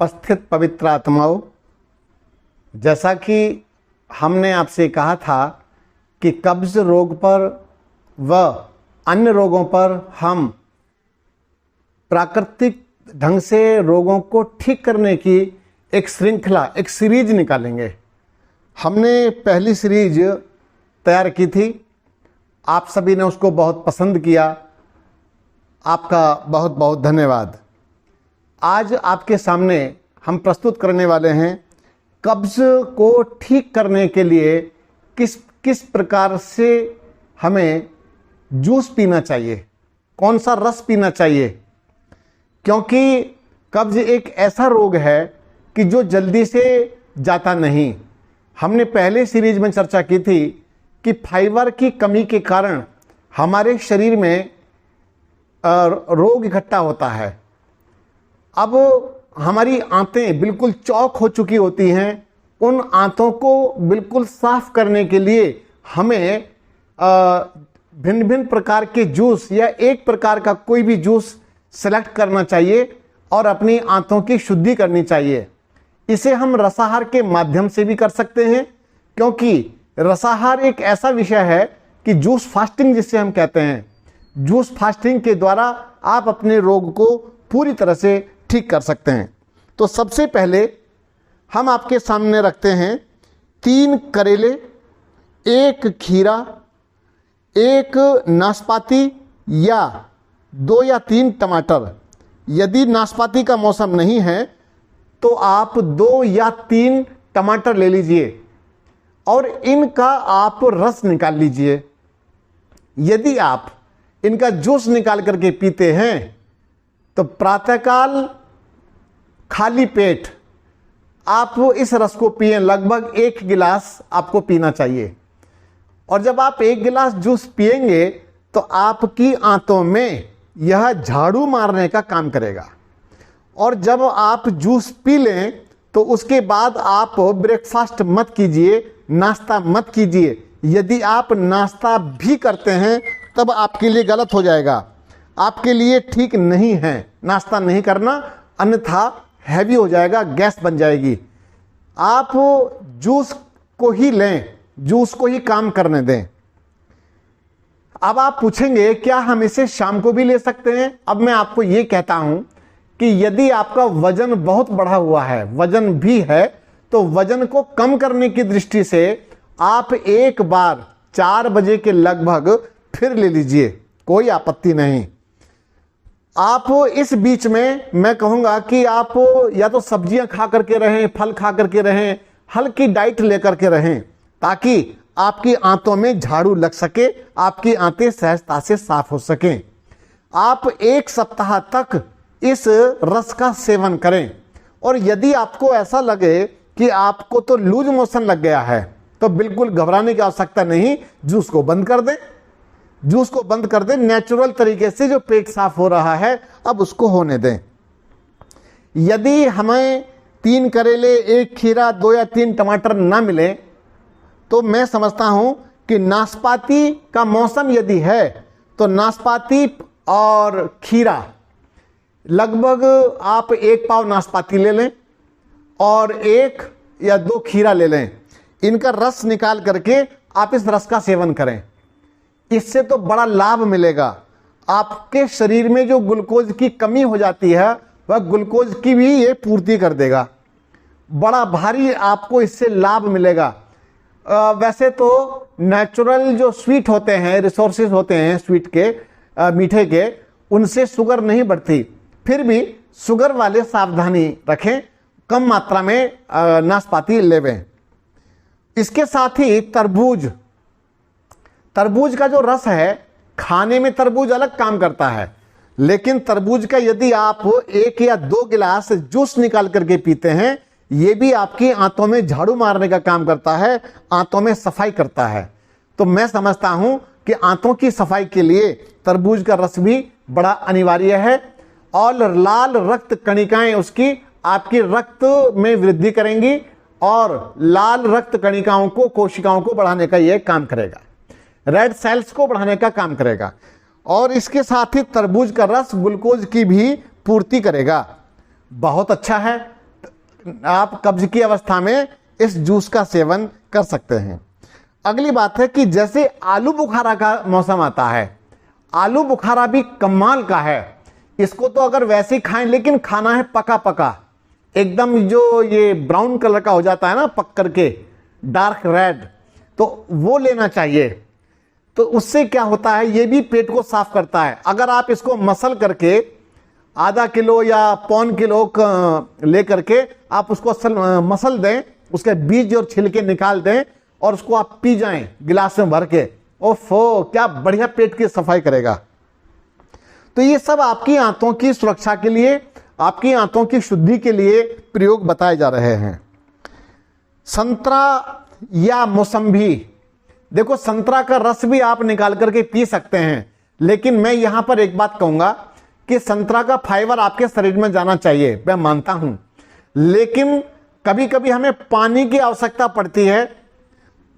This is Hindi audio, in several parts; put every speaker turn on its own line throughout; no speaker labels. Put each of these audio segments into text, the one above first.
उपस्थित पवित्र आत्माओं, जैसा कि हमने आपसे कहा था कि कब्ज रोग पर व अन्य रोगों पर हम प्राकृतिक ढंग से रोगों को ठीक करने की एक श्रृंखला, एक सीरीज निकालेंगे। हमने पहली सीरीज तैयार की थी, आप सभी ने उसको बहुत पसंद किया, आपका बहुत बहुत धन्यवाद। आज आपके सामने हम प्रस्तुत करने वाले हैं कब्ज को ठीक करने के लिए किस प्रकार से हमें जूस पीना चाहिए, कौन सा रस पीना चाहिए, क्योंकि कब्ज एक ऐसा रोग है कि जो जल्दी से जाता नहीं। हमने पहले सीरीज में चर्चा की थी कि फाइबर की कमी के कारण हमारे शरीर में रोग इकट्ठा होता है। अब हमारी आंतें बिल्कुल चौक हो चुकी होती हैं। उन आंतों को बिल्कुल साफ करने के लिए हमें भिन्न भिन्न प्रकार के जूस या एक प्रकार का कोई भी जूस सेलेक्ट करना चाहिए और अपनी आंतों की शुद्धि करनी चाहिए। इसे हम रसाहार के माध्यम से भी कर सकते हैं, क्योंकि रसाहार एक ऐसा विषय है कि जूस फास्टिंग जिसे हम कहते हैं, जूस फास्टिंग के द्वारा आप अपने रोग को पूरी तरह से ठीक कर सकते हैं। तो सबसे पहले हम आपके सामने रखते हैं 3 करेले, 1 खीरा, 1 नाशपाती या 2 या 3 टमाटर। यदि नाशपाती का मौसम नहीं है तो आप 2 या 3 टमाटर ले लीजिए और इनका आप रस निकाल लीजिए। यदि आप इनका जूस निकाल करके पीते हैं तो प्रातःकाल खाली पेट आप इस रस को पिएं। लगभग 1 गिलास आपको पीना चाहिए और जब आप 1 गिलास जूस पिएंगे तो आपकी आंतों में यह झाड़ू मारने का काम करेगा। और जब आप जूस पी लें तो उसके बाद आप ब्रेकफास्ट मत कीजिए, नाश्ता मत कीजिए। यदि आप नाश्ता भी करते हैं तब आपके लिए गलत हो जाएगा, आपके लिए ठीक नहीं है नाश्ता नहीं करना, अन्यथा हैवी हो जाएगा, गैस बन जाएगी। आप जूस को ही लें, जूस को ही काम करने दें। अब आप पूछेंगे क्या हम इसे शाम को भी ले सकते हैं? अब मैं आपको ये कहता हूं कि यदि आपका वजन बहुत बढ़ा हुआ है, वजन भी है, तो वजन को कम करने की दृष्टि से आप एक बार 4 बजे के लगभग फिर ले लीजिए, कोई आपत्ति नहीं। आप इस बीच में मैं कहूंगा कि आप या तो सब्जियां खा करके रहें, फल खा करके रहें, हल्की डाइट लेकर के रहें, ताकि आपकी आंतों में झाड़ू लग सके, आपकी आंतें सहजता से साफ हो सकें। आप 1 सप्ताह तक इस रस का सेवन करें और यदि आपको ऐसा लगे कि आपको तो लूज मोशन लग गया है तो बिल्कुल घबराने की आवश्यकता नहीं, जूस को बंद कर दें, जूस को बंद कर दें। नेचुरल तरीके से जो पेट साफ हो रहा है अब उसको होने दें। यदि हमें 3 करेले, 1 खीरा, 2 या 3 टमाटर ना मिले तो मैं समझता हूं कि नाशपाती का मौसम यदि है तो नाशपाती और खीरा, लगभग आप 1 पाव नाशपाती ले लें और 1 या 2 खीरा ले लें। इनका रस निकाल करके आप इस रस का सेवन करें। इससे तो बड़ा लाभ मिलेगा। आपके शरीर में जो ग्लूकोज की कमी हो जाती है वह ग्लूकोज की भी ये पूर्ति कर देगा। बड़ा भारी आपको इससे लाभ मिलेगा। वैसे तो नेचुरल जो स्वीट होते हैं, रिसोर्सेज होते हैं स्वीट के, मीठे के, उनसे शुगर नहीं बढ़ती, फिर भी शुगर वाले सावधानी रखें, कम मात्रा में नाशपाती लेवें। इसके साथ ही तरबूज का जो रस है, खाने में तरबूज अलग काम करता है, लेकिन तरबूज का यदि आप 1 या 2 गिलास जूस निकाल करके पीते हैं, ये भी आपकी आंतों में झाड़ू मारने का काम करता है, आंतों में सफाई करता है। तो मैं समझता हूं कि आंतों की सफाई के लिए तरबूज का रस भी बड़ा अनिवार्य है और लाल रक्त कणिकाएं उसकी आपकी रक्त में वृद्धि करेंगी और लाल रक्त कणिकाओं को, कोशिकाओं को बढ़ाने का यह काम करेगा, रेड सेल्स को बढ़ाने का काम करेगा। और इसके साथ ही तरबूज का रस ग्लूकोज की भी पूर्ति करेगा। बहुत अच्छा है। आप कब्ज की अवस्था में इस जूस का सेवन कर सकते हैं। अगली बात है कि जैसे आलू बुखारा का मौसम आता है, आलू बुखारा भी कमाल का है। इसको तो अगर वैसे ही खाएं, लेकिन खाना है पका पका, एकदम जो ये ब्राउन कलर का हो जाता है ना पक करके, डार्क रेड, तो वो लेना चाहिए। तो उससे क्या होता है, ये भी पेट को साफ करता है। अगर आप इसको मसल करके आधा किलो या पौन किलो ले करके आप उसको मसल दें, उसके बीज और छिलके निकाल दें और उसको आप पी जाएं गिलास में भर के, ओफो क्या बढ़िया पेट की सफाई करेगा। तो ये सब आपकी आंतों की सुरक्षा के लिए, आपकी आंतों की शुद्धि के लिए प्रयोग बताए जा रहे हैं। संतरा या मौसम्बी, देखो संतरा का रस भी आप निकाल करके पी सकते हैं, लेकिन मैं यहां पर एक बात कहूंगा कि संतरा का फाइबर आपके शरीर में जाना चाहिए, मैं मानता हूं, लेकिन कभी कभी हमें पानी की आवश्यकता पड़ती है,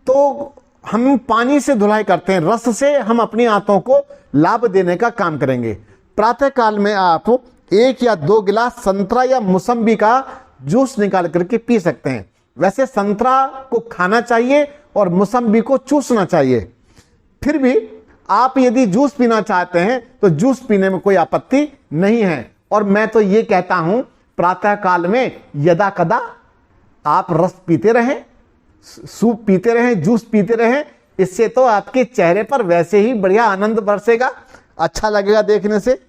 तो हम पानी से धुलाई करते हैं, रस से हम अपनी आंतों को लाभ देने का काम करेंगे। प्रातः काल में आप 1 या 2 गिलास संतरा या मौसम्बी का जूस निकाल करके पी सकते हैं। वैसे संतरा को खाना चाहिए और मौसम्बी को चूसना चाहिए। फिर भी आप यदि जूस पीना चाहते हैं तो जूस पीने में कोई आपत्ति नहीं है। और मैं तो ये कहता हूं, प्रातः काल में यदा कदा आप रस पीते रहें, सूप पीते रहें, जूस पीते रहें। इससे तो आपके चेहरे पर वैसे ही बढ़िया आनंद बरसेगा, अच्छा लगेगा देखने से।